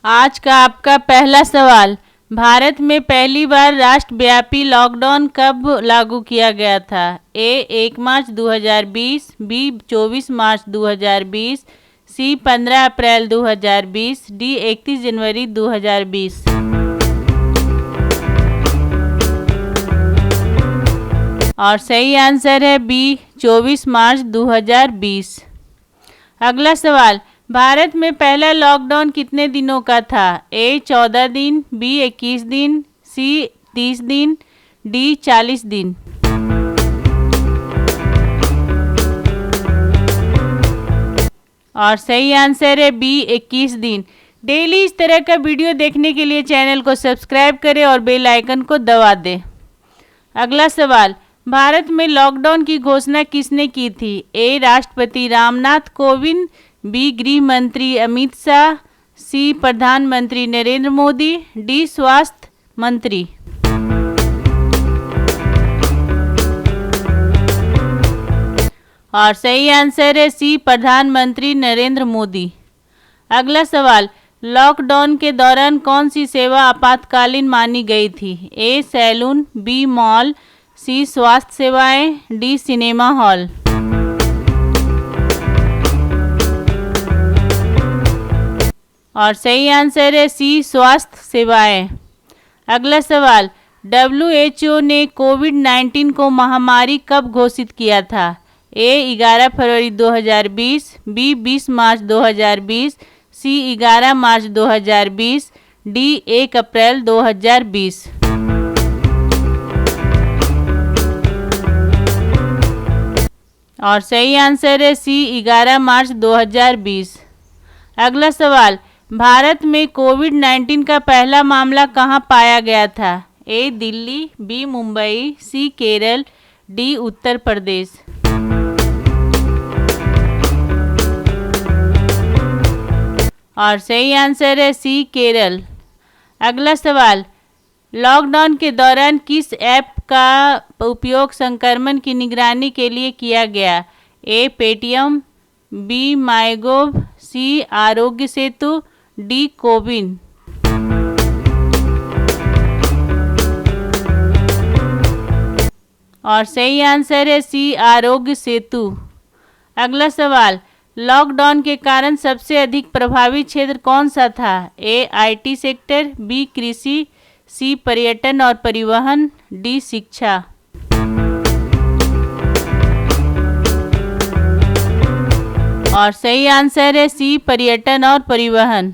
आज का आपका पहला सवाल, भारत में पहली बार राष्ट्रव्यापी लॉकडाउन कब लागू किया गया था? ए 1 मार्च 2020, बी 24 मार्च 2020, सी 15 अप्रैल 2020, डी 31 जनवरी 2020। और सही आंसर है बी 24 मार्च 2020। अगला सवाल, भारत में पहला लॉकडाउन कितने दिनों का था? ए 14 दिन, बी 21 दिन, सी 30 दिन, डी 40 दिन। और सही आंसर है बी 21 दिन। डेली इस तरह का वीडियो देखने के लिए चैनल को सब्सक्राइब करें और बेल आइकन को दबा दें। अगला सवाल, भारत में लॉकडाउन की घोषणा किसने की थी? ए राष्ट्रपति रामनाथ कोविंद, बी गृह मंत्री अमित शाह, सी प्रधानमंत्री नरेंद्र मोदी, डी स्वास्थ्य मंत्री। और सही आंसर है सी प्रधानमंत्री नरेंद्र मोदी। अगला सवाल, लॉकडाउन के दौरान कौन सी सेवा आपातकालीन मानी गई थी? ए सैलून, बी मॉल, सी स्वास्थ्य सेवाएं, डी सिनेमा हॉल। और सही आंसर है सी स्वास्थ्य सेवाएं। अगला सवाल, WHO ने कोविड-19 को महामारी कब घोषित किया था? ए 11 फरवरी 2020, बी 20 मार्च 2020, सी 11 मार्च 2020, डी 1 अप्रैल 2020। और सही आंसर है सी 11 मार्च 2020। अगला सवाल, भारत में कोविड-19 का पहला मामला कहां पाया गया था? ए दिल्ली, बी मुंबई, सी केरल, डी उत्तर प्रदेश। और सही आंसर है सी केरल। अगला सवाल, लॉकडाउन के दौरान किस ऐप का उपयोग संक्रमण की निगरानी के लिए किया गया? ए पेटीएम, बी माईगोव, सी आरोग्य सेतु, डी कोविन। और सही आंसर है सी आरोग्य सेतु। अगला सवाल, लॉकडाउन के कारण सबसे अधिक प्रभावित क्षेत्र कौन सा था? ए आईटी सेक्टर, बी कृषि, सी पर्यटन और परिवहन, डी शिक्षा। और सही आंसर है सी पर्यटन और परिवहन।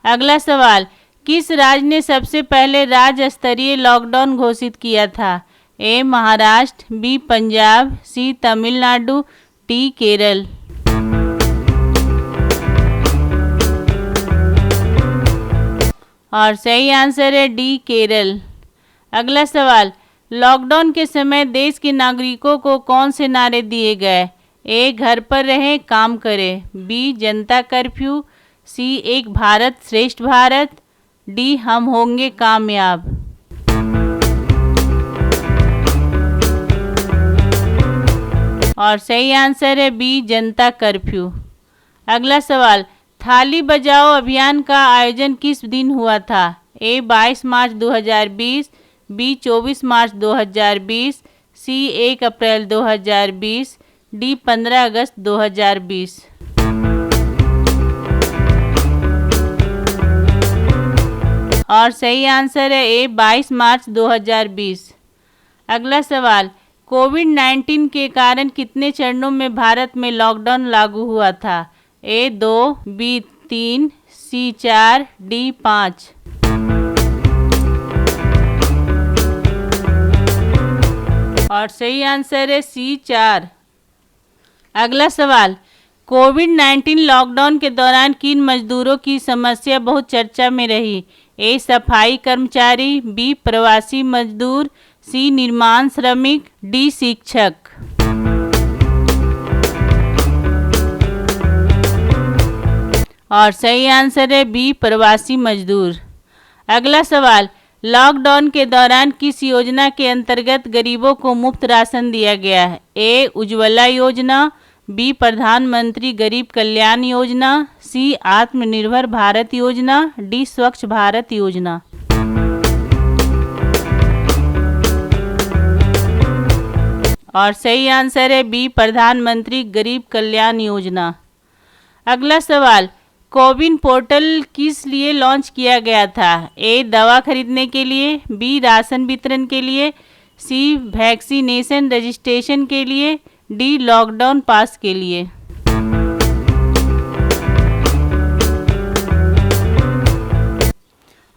अगला सवाल, किस राज्य ने सबसे पहले राज्य स्तरीय लॉकडाउन घोषित किया था? ए महाराष्ट्र, बी पंजाब, सी तमिलनाडु, डी केरल। और सही आंसर है डी केरल। अगला सवाल, लॉकडाउन के समय देश के नागरिकों को कौन से नारे दिए गए? ए घर पर रहें काम करें, बी जनता कर्फ्यू, सी एक भारत श्रेष्ठ भारत, डी हम होंगे कामयाब। और सही आंसर है बी जनता कर्फ्यू। अगला सवाल, थाली बजाओ अभियान का आयोजन किस दिन हुआ था? ए 22 मार्च 2020, बी 24 मार्च 2020, सी 1 अप्रैल 2020, डी 15 अगस्त 2020। और सही आंसर है ए 22 मार्च 2020। अगला सवाल, कोविड-19 के कारण कितने चरणों में भारत में लॉकडाउन लागू हुआ था? ए 2, बी 3, सी 4, डी 5। और सही आंसर है सी 4। अगला सवाल, कोविड-19 लॉकडाउन के दौरान किन मजदूरों की समस्या बहुत चर्चा में रही? ए सफाई कर्मचारी, बी प्रवासी मजदूर, सी निर्माण श्रमिक, डी शिक्षक। और सही आंसर है बी प्रवासी मजदूर। अगला सवाल, लॉकडाउन के दौरान किस योजना के अंतर्गत गरीबों को मुफ्त राशन दिया गया है? ए उज्ज्वला योजना, बी प्रधानमंत्री गरीब कल्याण योजना, सी आत्मनिर्भर भारत योजना, डी स्वच्छ भारत योजना। और सही आंसर है बी प्रधानमंत्री गरीब कल्याण योजना। अगला सवाल, कोविन पोर्टल किस लिए लॉन्च किया गया था? ए दवा खरीदने के लिए, बी राशन वितरण के लिए, सी वैक्सीनेशन रजिस्ट्रेशन के लिए, डी लॉकडाउन पास के लिए।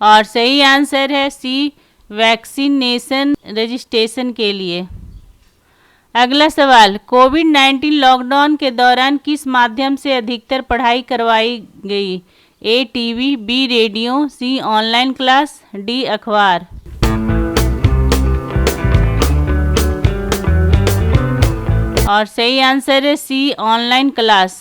और सही आंसर है सी वैक्सीनेशन रजिस्ट्रेशन के लिए। अगला सवाल, कोविड-19 लॉकडाउन के दौरान किस माध्यम से अधिकतर पढ़ाई करवाई गई? ए टीवी, बी रेडियो, सी ऑनलाइन क्लास, डी अखबार। और सही आंसर है सी ऑनलाइन क्लास।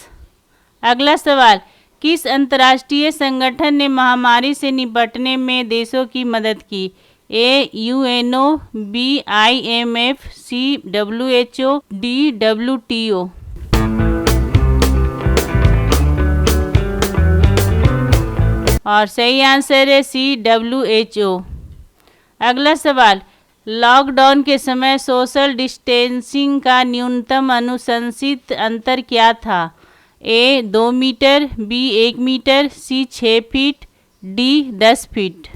अगला सवाल, किस अंतर्राष्ट्रीय संगठन ने महामारी से निपटने में देशों की मदद की? A UNO, B IMF, C WHO, D WTO. और सही आंसर है सी डब्ल्यूएचओ। अगला सवाल, लॉकडाउन के समय सोशल डिस्टेंसिंग का न्यूनतम अनुशंसित अंतर क्या था? ए 2 मीटर, बी 1 मीटर, सी 6 फीट, डी 10 फीट।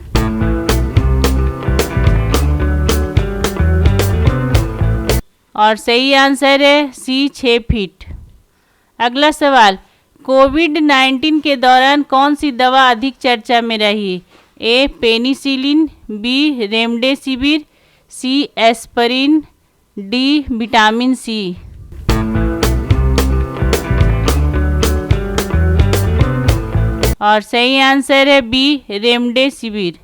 और सही आंसर है सी 6 फीट। अगला सवाल, कोविड-19 के दौरान कौन सी दवा अधिक चर्चा में रही? ए पेनिसिलिन, बी रेमडेसिविर, सी एस्पिरिन, डी विटामिन सी। और सही आंसर है बी रेमडेसिविर।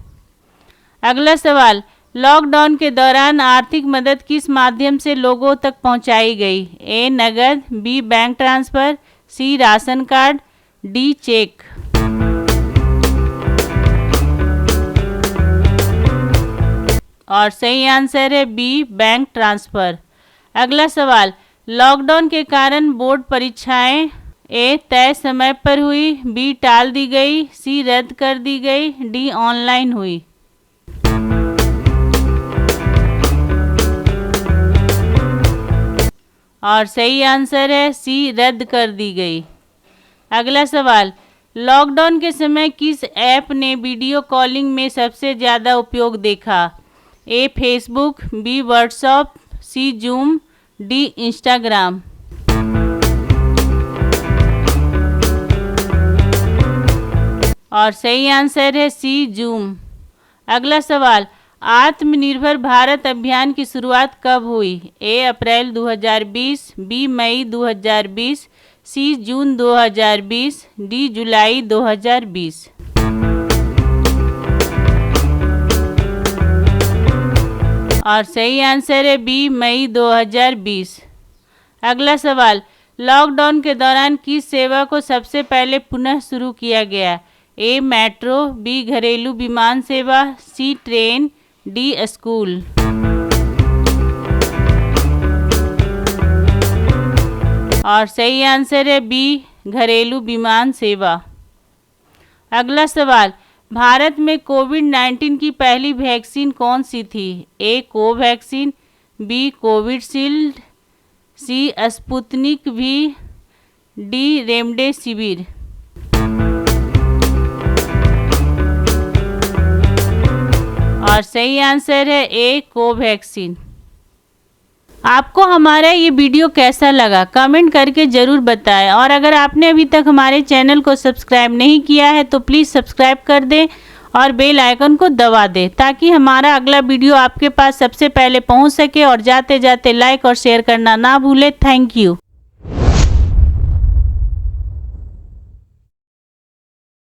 अगला सवाल, लॉकडाउन के दौरान आर्थिक मदद किस माध्यम से लोगों तक पहुंचाई गई? ए नगद, बी बैंक ट्रांसफर, सी राशन कार्ड, डी चेक। और सही आंसर है बी बैंक ट्रांसफर। अगला सवाल, लॉकडाउन के कारण बोर्ड परीक्षाएं ए तय समय पर हुई, बी टाल दी गई, सी रद्द कर दी गई, डी ऑनलाइन हुई। और सही आंसर है सी रद्द कर दी गई। अगला सवाल, लॉकडाउन के समय किस ऐप ने वीडियो कॉलिंग में सबसे ज़्यादा उपयोग देखा? A Facebook, B WhatsApp, C zoom, D Instagram. और सही आंसर है सी जूम। अगला सवाल, आत्मनिर्भर भारत अभियान की शुरुआत कब हुई? ए अप्रैल 2020, बी मई 2020, सी जून 2020, डी जुलाई 2020। और सही आंसर है बी मई 2020। अगला सवाल, लॉकडाउन के दौरान किस सेवा को सबसे पहले पुनः शुरू किया गया? ए मेट्रो, बी घरेलू विमान सेवा, सी ट्रेन, डी स्कूल। और सही आंसर है बी घरेलू विमान सेवा। अगला सवाल, भारत में कोविड-19 की पहली वैक्सीन कौन सी थी? ए कोवैक्सीन, बी कोविशील्ड, सी स्पुतनिक वी, डी रेमडेसिविर। और सही आंसर है ए कोवैक्सीन। आपको हमारा ये वीडियो कैसा लगा कमेंट करके ज़रूर बताएं, और अगर आपने अभी तक हमारे चैनल को सब्सक्राइब नहीं किया है तो प्लीज़ सब्सक्राइब कर दें और बेल आइकन को दबा दें ताकि हमारा अगला वीडियो आपके पास सबसे पहले पहुंच सके। और जाते जाते लाइक और शेयर करना ना भूलें। Thank you.